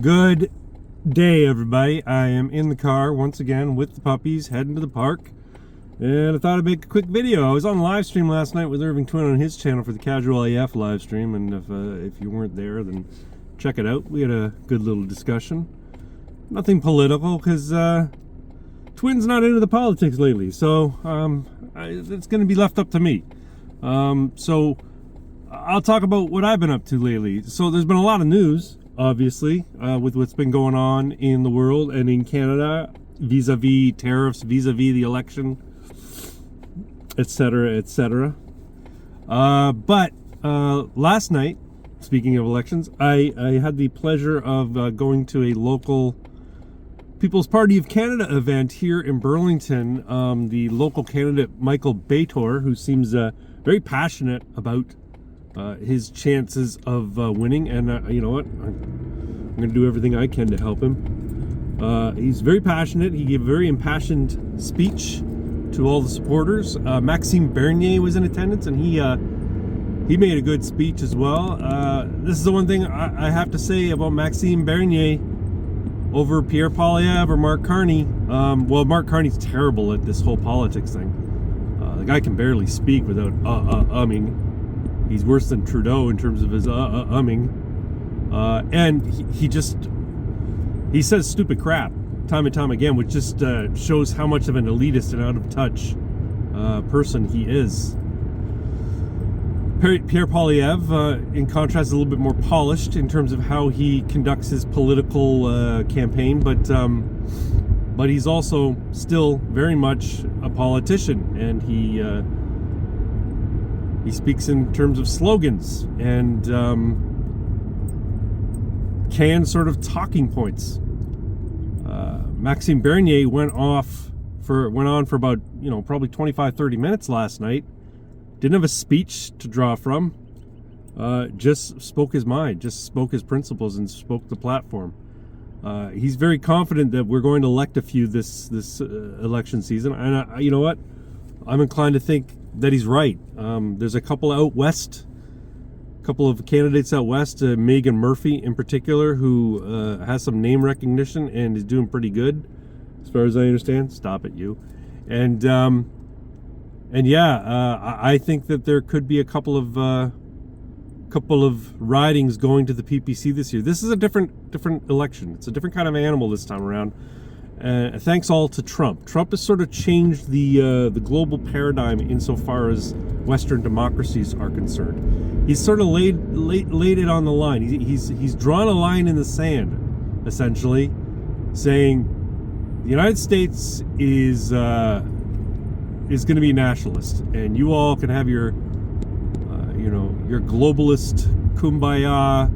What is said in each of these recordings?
Good day, everybody. I am in the car once again with the puppies, heading to the park. And I thought I'd make a quick video. I was on live stream last night with Irving Twin on his channel for the Casual AF live stream. And if you weren't there, then check it out. We had a good little discussion. Nothing political, because Twin's not into the politics lately. So it's going to be left up to me. So I'll talk about what I've been up to lately. So there's been a lot of news, obviously, with what's been going on in the world and in Canada, vis-a-vis tariffs, vis-a-vis the election, etc., etc. But last night, speaking of elections, I had the pleasure of going to a local People's Party of Canada event here in Burlington. The local candidate, Michael Bator, who seems very passionate about his chances of winning, and you know what, I'm going to do everything I can to help him. He's very passionate. He gave a very impassioned speech to all the supporters. Maxime Bernier was in attendance, and he made a good speech as well. This is the one thing I have to say about Maxime Bernier over Pierre Poilievre or Mark Carney. Well, Mark Carney's terrible at this whole politics thing. The guy can barely speak without umming. He's worse than Trudeau in terms of his umming. And he says stupid crap time and time again, which just shows how much of an elitist and out of touch person he is. Pierre Poilievre, in contrast, is a little bit more polished in terms of how he conducts his political campaign, but he's also still very much a politician, and he speaks in terms of slogans and canned sort of talking points. Maxime Bernier went on for about, probably 25-30 minutes last night. Didn't have a speech to draw from. Just spoke his mind, just spoke his principles, and spoke the platform. He's very confident that we're going to elect a few this election season, and you know what? I'm inclined to think that he's right. There's a couple out west, a couple of candidates out west, Megan Murphy in particular, who has some name recognition and is doing pretty good, as far as I understand. Stop it, you. And yeah, I think that there could be a couple of ridings going to the PPC this year. This is a different election. It's a different kind of animal this time around. Thanks all to Trump. Trump has sort of changed the global paradigm insofar as Western democracies are concerned. He's sort of laid it on the line. He's drawn a line in the sand, essentially, saying the United States is going to be nationalist, and you all can have your globalist kumbaya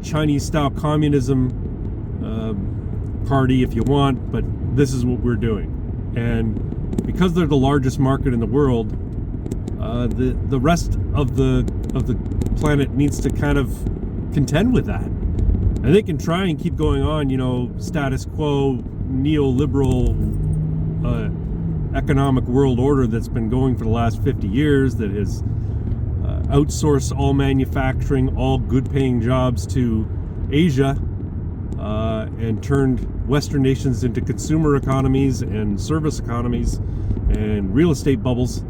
Chinese-style communism party if you want, but this is what we're doing. And because they're the largest market in the world, the rest of the planet needs to kind of contend with that. And they can try and keep going on, status quo, neoliberal economic world order that's been going for the last 50 years, that has outsourced all manufacturing, all good-paying jobs to Asia, and turned Western nations into consumer economies and service economies and real estate bubbles.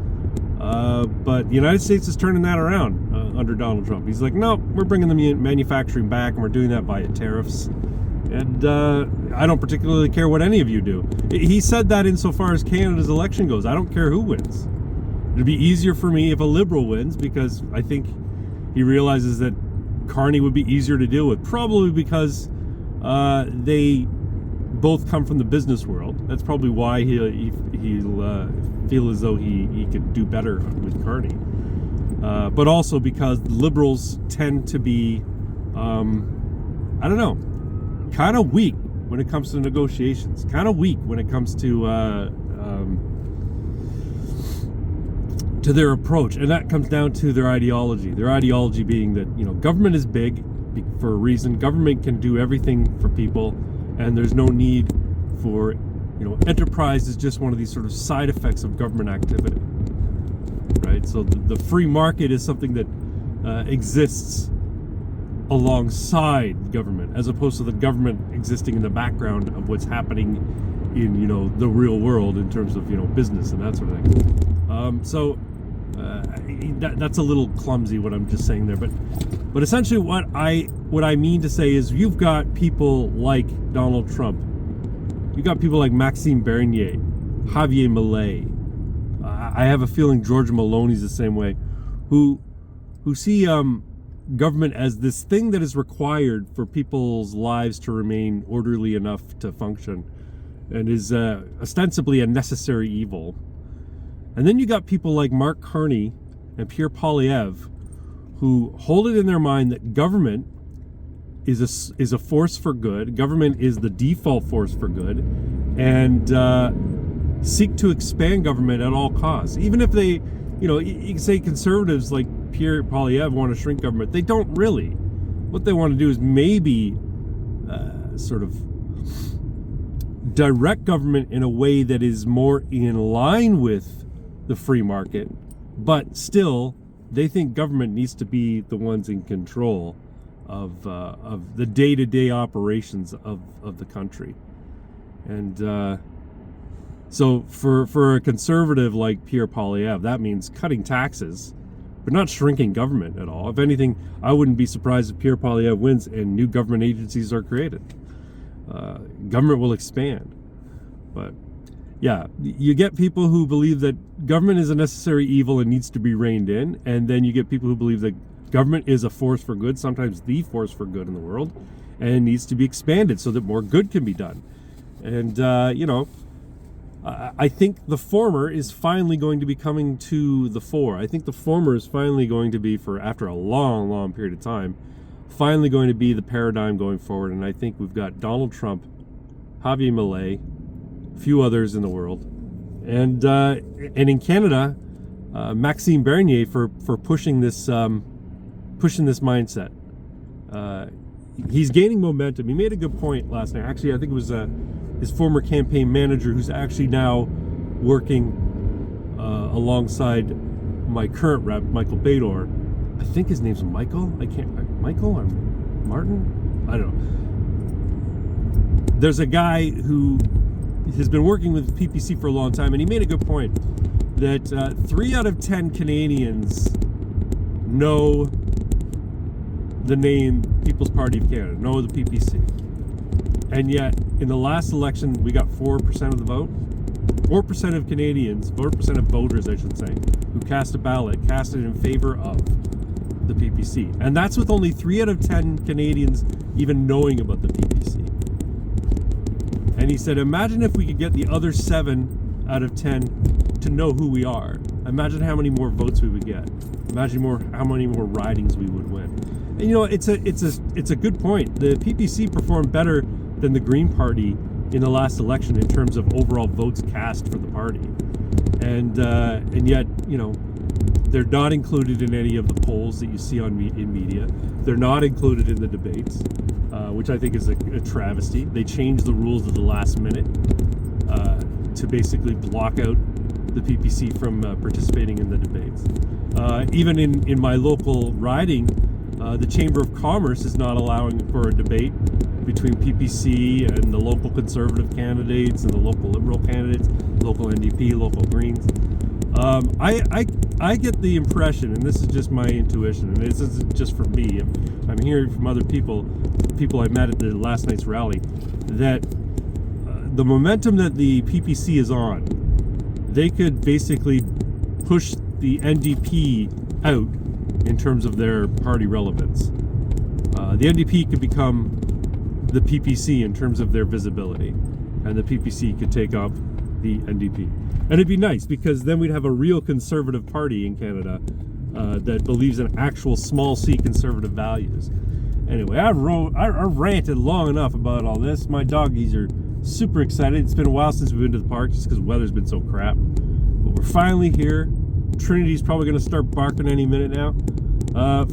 But the United States is turning that around under Donald Trump. He's like, no, we're bringing the manufacturing back, and we're doing that via tariffs. And I don't particularly care what any of you do. He said that insofar as Canada's election goes. I don't care who wins. It'd be easier for me if a Liberal wins, because I think he realizes that Carney would be easier to deal with, probably because they both come from the business world. That's probably why he'll feel as though he could do better with Carney. But also because Liberals tend to be, I don't know, kind of weak when it comes to negotiations, kind of weak when it comes to their approach, and that comes down to their ideology. Their ideology being that government is big for a reason. Government can do everything for people, and there's no need for enterprise is just one of these sort of side effects of government activity, right? So the free market is something that exists alongside government, as opposed to the government existing in the background of what's happening in, you know, the real world in terms of, you know, business and that sort of thing. That's a little clumsy what I'm just saying there, but essentially what I mean to say is you've got people like Donald Trump, you've got people like Maxime Bernier, Javier Milei. I have a feeling Georgia Maloney's the same way, who see government as this thing that is required for people's lives to remain orderly enough to function, and is ostensibly a necessary evil. And then you got people like Mark Carney and Pierre Poilievre, who hold it in their mind that government is a force for good. Government is the default force for good, and seek to expand government at all costs. Even if they, you know, you can say conservatives like Pierre Poilievre want to shrink government. They don't really. What they want to do is maybe sort of direct government in a way that is more in line with the free market, but still they think government needs to be the ones in control of the day-to-day operations of the country. And so for a conservative like Pierre Poilievre, that means cutting taxes, but not shrinking government at all. If anything, I wouldn't be surprised if Pierre Poilievre wins and new government agencies are created. Government will expand. But yeah, you get people who believe that government is a necessary evil and needs to be reined in, and then you get people who believe that government is a force for good, sometimes the force for good in the world, and needs to be expanded so that more good can be done. And you know, I think the former is finally going to be coming to the fore. I think the former is finally going to be, for after a long, long period of time, finally going to be the paradigm going forward. And I think we've got Donald Trump, Javier Milei, a few others in the world, and in Canada, Maxime Bernier for pushing this mindset. He's gaining momentum. He made a good point last night. Actually, I think it was his former campaign manager, who's actually now working alongside my current rep, Michael Bador. I think his name's Michael. Michael or Martin? I don't know. There's a guy who has been working with PPC for a long time, and he made a good point that 3 out of 10 Canadians know the name People's Party of Canada, know the PPC. And yet, in the last election, we got 4% of the vote. 4% of Canadians, 4% of voters, I should say, who cast a ballot, cast it in favor of the PPC. And that's with only 3 out of 10 Canadians even knowing about the PPC. And he said, imagine if we could get the other 7 out of 10 to know who we are. Imagine how many more votes we would get. Imagine how many more ridings we would win. And you know, it's a good point. The PPC performed better than the Green Party in the last election in terms of overall votes cast for the party, and yet, you know, they're not included in any of the polls that you see in media. They're not included in the debates, which I think is a travesty. They changed the rules at the last minute to basically block out the PPC from participating in the debates. Even in my local riding, the Chamber of Commerce is not allowing for a debate between PPC and the local Conservative candidates and the local Liberal candidates, local NDP, local Greens. I get the impression, and this is just my intuition, and this isn't just from me, I'm hearing from other people I met at the last night's rally, that the momentum that the PPC is on, they could basically push the NDP out in terms of their party relevance. The NDP could become the PPC in terms of their visibility, and the PPC could take up the NDP. And it'd be nice, because then we'd have a real conservative party in Canada that believes in actual small c conservative values. Anyway, I ranted long enough about all this. My doggies are super excited. It's been a while since we've been to the park just because the weather's been so crap. But we're finally here. Trinity's probably going to start barking any minute now.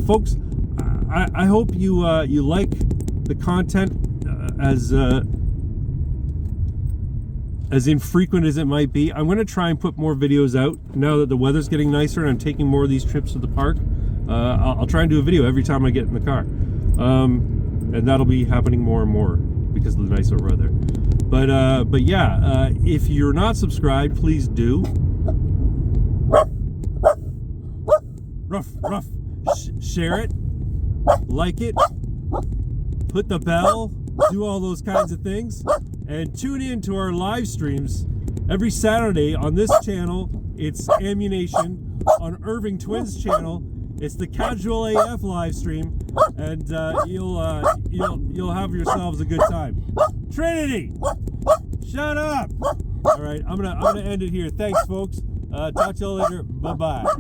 Folks, I hope you like the content as infrequent as it might be. I'm going to try and put more videos out now that the weather's getting nicer and I'm taking more of these trips to the park. I'll try and do a video every time I get in the car. And that'll be happening more and more because of the nicer weather. But yeah, if you're not subscribed, please do. Ruff, ruff. Share it, like it, put the bell, do all those kinds of things, and tune in to our live streams every Saturday on this channel. It's Ammunition. On Irving Twins channel, it's the Casual AF live stream, and you'll have yourselves a good time. Trinity, shut up! All right, I'm gonna end it here. Thanks, folks. Talk to you later. Bye bye.